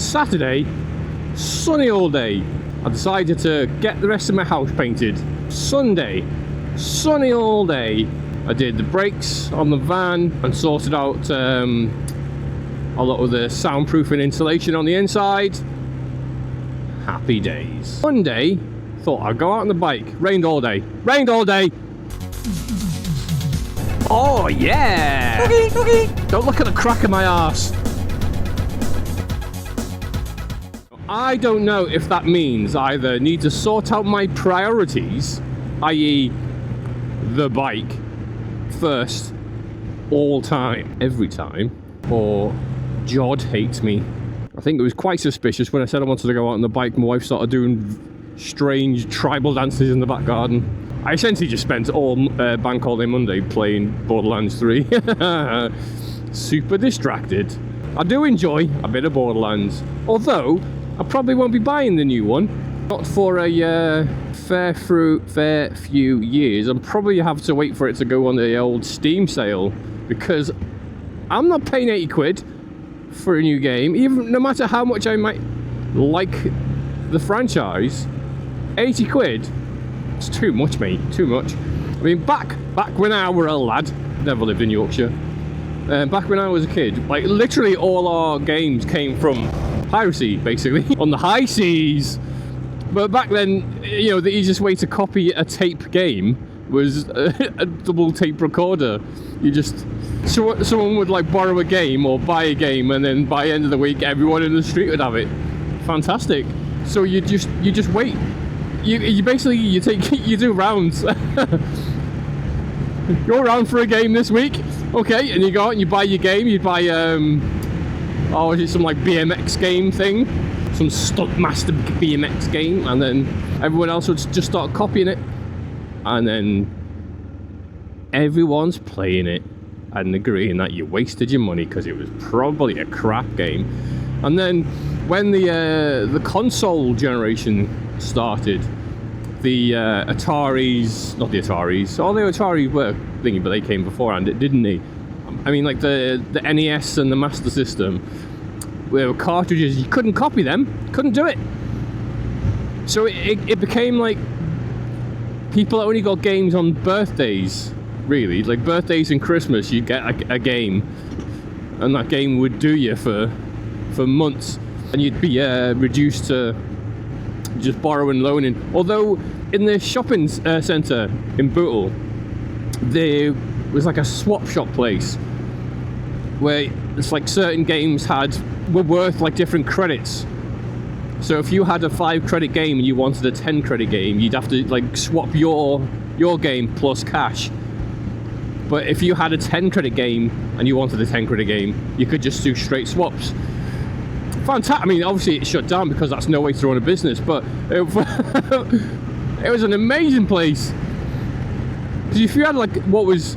Saturday, sunny all day. I decided to get the rest of my house painted. Sunday, sunny all day. I did the brakes on the van and sorted out a lot of the soundproofing insulation on the inside. Happy days. Monday, thought I'd go out on the bike. Rained all day. Rained all day. Oh yeah! Don't look at the crack of my arse. I don't know if that means I either need to sort out my priorities, i.e. the bike, first, all time, every time, or Jod hates me. I think it was quite suspicious when I said I wanted to go out on the bike. My wife started doing strange tribal dances in the back garden. I essentially just spent all bank holiday Monday playing Borderlands 3. Super distracted. I do enjoy a bit of Borderlands, although I probably won't be buying the new one. Not for a fair few years. I'll probably have to wait for it to go on the old Steam sale, because I'm not paying 80 quid for a new game, even no matter how much I might like the franchise. 80 quid, it's too much, mate, too much. I mean, back when I were a lad, never lived in Yorkshire, back when I was a kid, like literally all our games came from Piracy, basically, on the high seas. But back then, you know, the easiest way to copy a tape game was a double tape recorder. You just, someone would like borrow a game or buy a game, and then by the end of the week, everyone in the street would have it. Fantastic. So you just wait. You basically, you do rounds. You're around for a game this week, okay? And you go out and you buy your game. You buy oh, is it some like BMX game thing? Some Stuntmaster BMX game, and then everyone else would just start copying it, and then everyone's playing it and agreeing that you wasted your money because it was probably a crap game. And then when the console generation started, the Ataris, not the Ataris, all the Ataris were thingy, but they came beforehand, didn't they? I mean, like the NES and the Master System, where cartridges, you couldn't copy them, couldn't do it. So it became like people only got games on birthdays, really. Like birthdays and Christmas, you'd get a game, and that game would do you for months, and you'd be reduced to just borrow and loaning. Although in the shopping centre in Bootle, there was like a swap shop place where it's like certain games were worth like different credits. So if you had a 5 credit game and you wanted a 10 credit game, you'd have to like swap your game plus cash. But if you had a 10 credit game and you wanted a 10 credit game, you could just do straight swaps. Fantastic. I mean, obviously it shut down because that's no way to run a business, but it was an amazing place. Because if you had like what was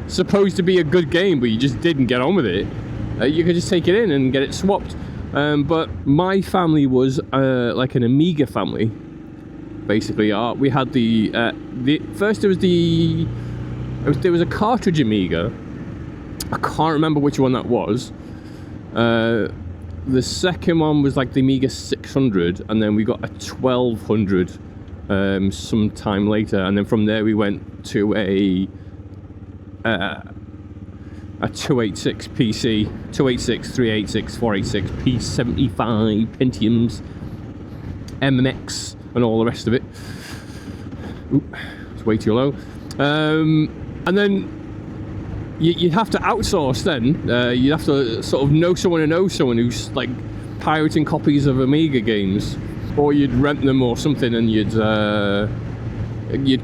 supposed to be a good game, but you just didn't get on with it, you could just take it in and get it swapped. But my family was like an Amiga family, basically. We had first there was a cartridge Amiga. I can't remember which one that was. The second one was like the Amiga 600, and then we got a 1200 some time later, and then from there we went to a 286 PC, 286, 386, 486, P75, Pentiums, MMX, and all the rest of it. Oop, it's way too low. And then you'd have to outsource then. You'd have to sort of know someone who knows someone who's like pirating copies of Amiga games, or you'd rent them or something, and you'd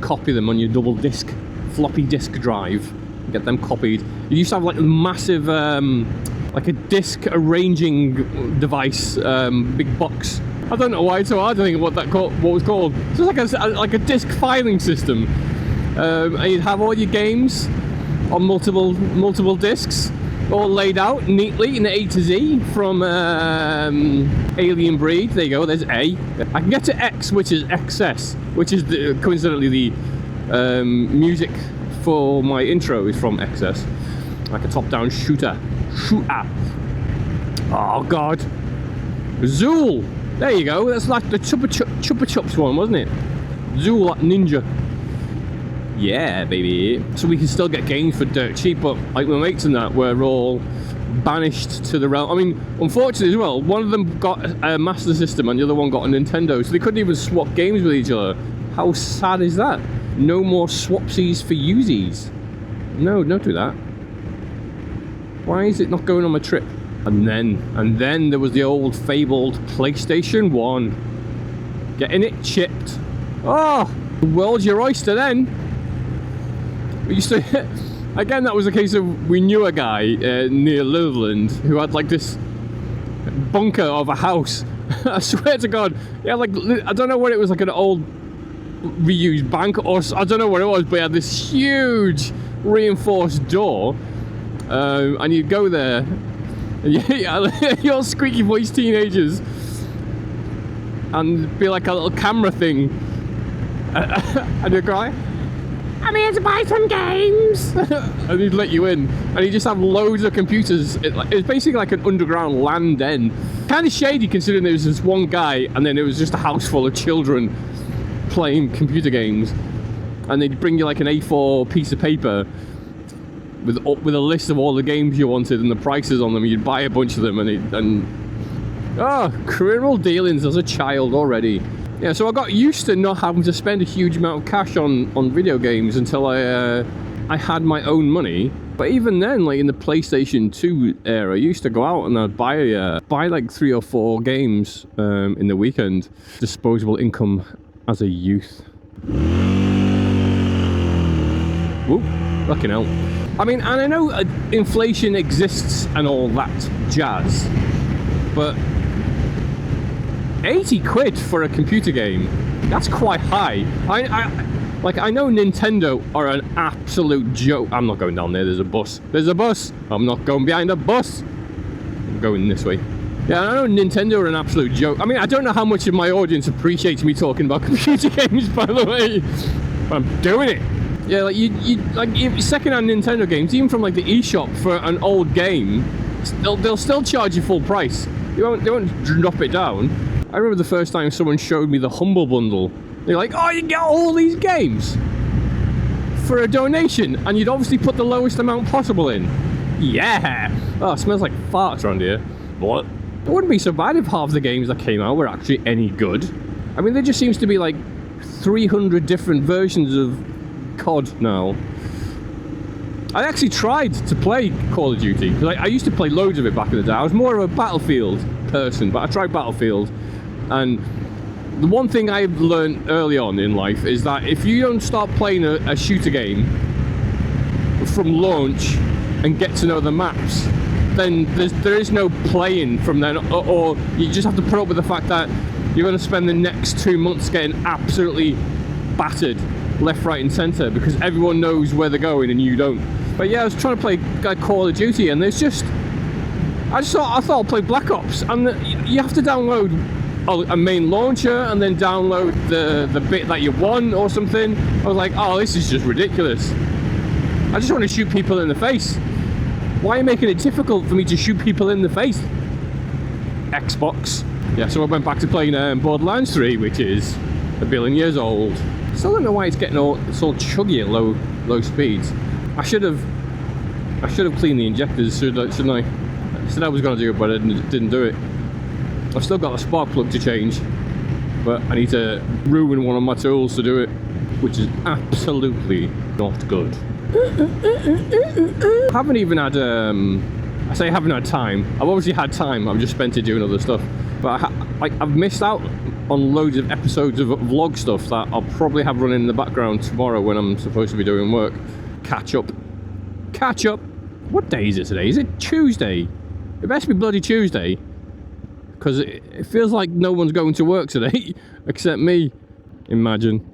copy them on your double disc floppy disk drive, get them copied. You used to have like a massive like a disc arranging device, big box. I don't know why it's so hard to think what was called. It's like a disc filing system, and you'd have all your games on multiple discs, all laid out neatly in A to Z from Alien Breed. There you go, there's A. I can get to X, which is XS, which is coincidentally the music for my intro is from XS, like a top-down shooter. Oh god, Zool! There you go, that's like the Chupa Chups one, wasn't it? Zool Ninja. Yeah, baby. So we can still get games for dirt cheap, but like my mates and that were all banished to the realm. I mean, unfortunately as well, one of them got a Master System and the other one got a Nintendo, so they couldn't even swap games with each other. How sad is that? No more swapsies for Uzies. No, don't do that. Why is it not going on my trip? And then there was the old fabled PlayStation 1. Getting it chipped. Oh, the world's your oyster then. We used to... Again, that was a case of, we knew a guy near Litherland who had like this bunker of a house. I swear to God, yeah, like, I don't know what it was, like an old reused bank, or I don't know what it was, but he had this huge reinforced door, and you'd go there, and you're squeaky voiced teenagers, and be like a little camera thing, and you'd cry, I'm here to buy some games. And he'd let you in, and he'd just have loads of computers. It was basically like an underground LAN den. Kind of shady considering there was this one guy, and then it was just a house full of children playing computer games. And they'd bring you like an A4 piece of paper with a list of all the games you wanted and the prices on them. You'd buy a bunch of them, criminal dealings as a child already. Yeah, so I got used to not having to spend a huge amount of cash on video games until I had my own money. But even then, like in the PlayStation 2 era, I used to go out and I'd buy like 3 or 4 games in the weekend. Disposable income as a youth. Whoop, fucking hell. I mean, and I know inflation exists and all that jazz, but 80 quid for a computer game, that's quite high. I know Nintendo are an absolute joke. I'm not going down there, there's a bus. There's a bus! I'm not going behind a bus! I'm going this way. Yeah, I know Nintendo are an absolute joke. I mean, I don't know how much of my audience appreciates me talking about computer games, by the way, but I'm doing it. Yeah, like you second-hand Nintendo games, even from like the eShop for an old game, they'll still charge you full price. They won't drop it down. I remember the first time someone showed me the Humble Bundle. They're like, oh, you can get all these games for a donation, and you'd obviously put the lowest amount possible in. Yeah! Oh, it smells like farts around here. What? It wouldn't be so bad if half the games that came out were actually any good. I mean, there just seems to be like 300 different versions of COD now. I actually tried to play Call of Duty, because I used to play loads of it back in the day. I was more of a Battlefield person, but I tried Battlefield, and the one thing I've learned early on in life is that if you don't start playing a shooter game from launch and get to know the maps, then there is no playing from then, or you just have to put up with the fact that you're going to spend the next 2 months getting absolutely battered left, right and centre because everyone knows where they're going and you don't. But yeah, I was trying to play Call of Duty, and there's just... I thought I'd play Black Ops, and you have to download a main launcher and then download the bit that you want or something. I was like, oh, this is just ridiculous. I just want to shoot people in the face. Why are you making it difficult for me to shoot people in the face? Xbox. Yeah, so I went back to playing Borderlands 3, which is a billion years old. Still don't know why it's getting it's all chuggy at low speeds. I should have cleaned the injectors, shouldn't I? I said I was going to do it, but I didn't do it. I've still got a spark plug to change, but I need to ruin one of my tools to do it, which is absolutely not good. I haven't even had, I say I haven't had time. I've obviously had time, I've just spent it doing other stuff. But I've missed out on loads of episodes of vlog stuff that I'll probably have running in the background tomorrow when I'm supposed to be doing work. Catch up. What day is it today? Is it Tuesday? It best be bloody Tuesday, because it feels like no one's going to work today except me. Imagine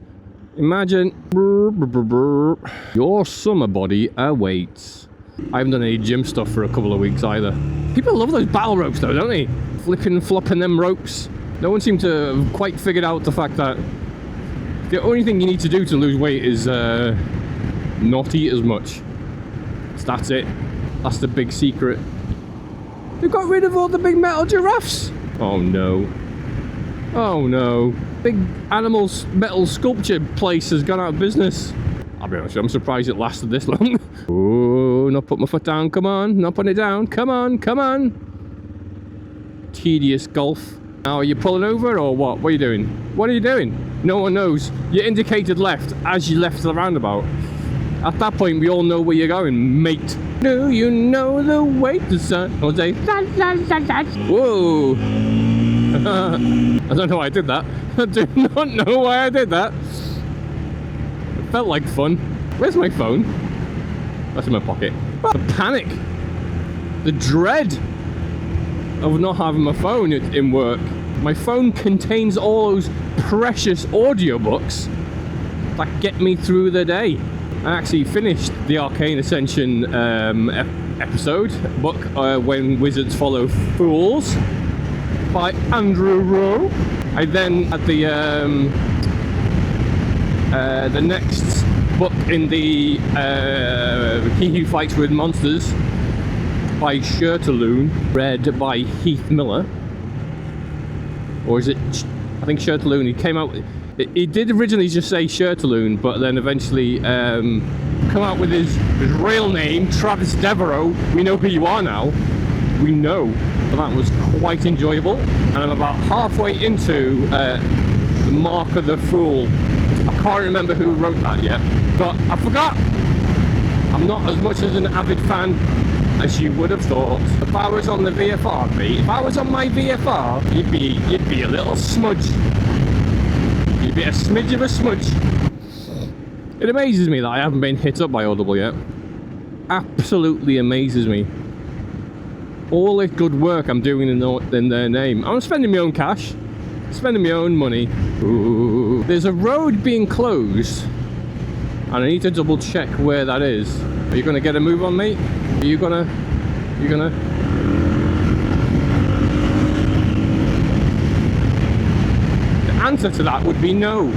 your summer body awaits. I haven't done any gym stuff for a couple of weeks either. People love those battle ropes though, don't they? Flipping and flopping them ropes. No one seemed to have quite figured out the fact that the only thing you need to do to lose weight is not eat as much. So that's it. That's the big secret. They got rid of all the big metal giraffes. Oh no. Oh no. Big animal metal sculpture place has gone out of business. I'll be honest, I'm surprised it lasted this long. Oh, not put my foot down, come on. Not putting it down, come on, come on. Tedious golf. Now, are you pulling over or what? What are you doing? What are you doing? No one knows. You indicated left as you left the roundabout. At that point, we all know where you're going, mate. Do you know the way to sun? I'll say, la, la, la, la. Whoa. I don't know why I did that. I do not know why I did that. It felt like fun. Where's my phone? That's in my pocket. The panic. The dread of not having my phone in work. My phone contains all those precious audiobooks that get me through the day. I actually finished the Arcane Ascension episode book, When Wizards Follow Fools, by Andrew Rowe. I then had the next book in the He Who Fights with Monsters by Shirtaloon, read by Heath Miller. Or is it, I think Shirtaloon, he came out, he did originally just say Shirtaloon, but then eventually come out with his real name, Travis Devereaux. We know who you are now. We know. But that was quite enjoyable. And I'm about halfway into The Mark of the Fool. I can't remember who wrote that yet, but I forgot. I'm not as much as an avid fan as you would have thought. If I was on the VFR, mate, if I was on my VFR, you'd be a little smudge. You'd be a smidge of a smudge. It amazes me that I haven't been hit up by Audible yet. Absolutely amazes me. All this good work I'm doing in their name. I'm spending my own cash, spending my own money. Ooh. There's a road being closed, and I need to double check where that is. Are you gonna get a move on, mate? Are you gonna? The answer to that would be no.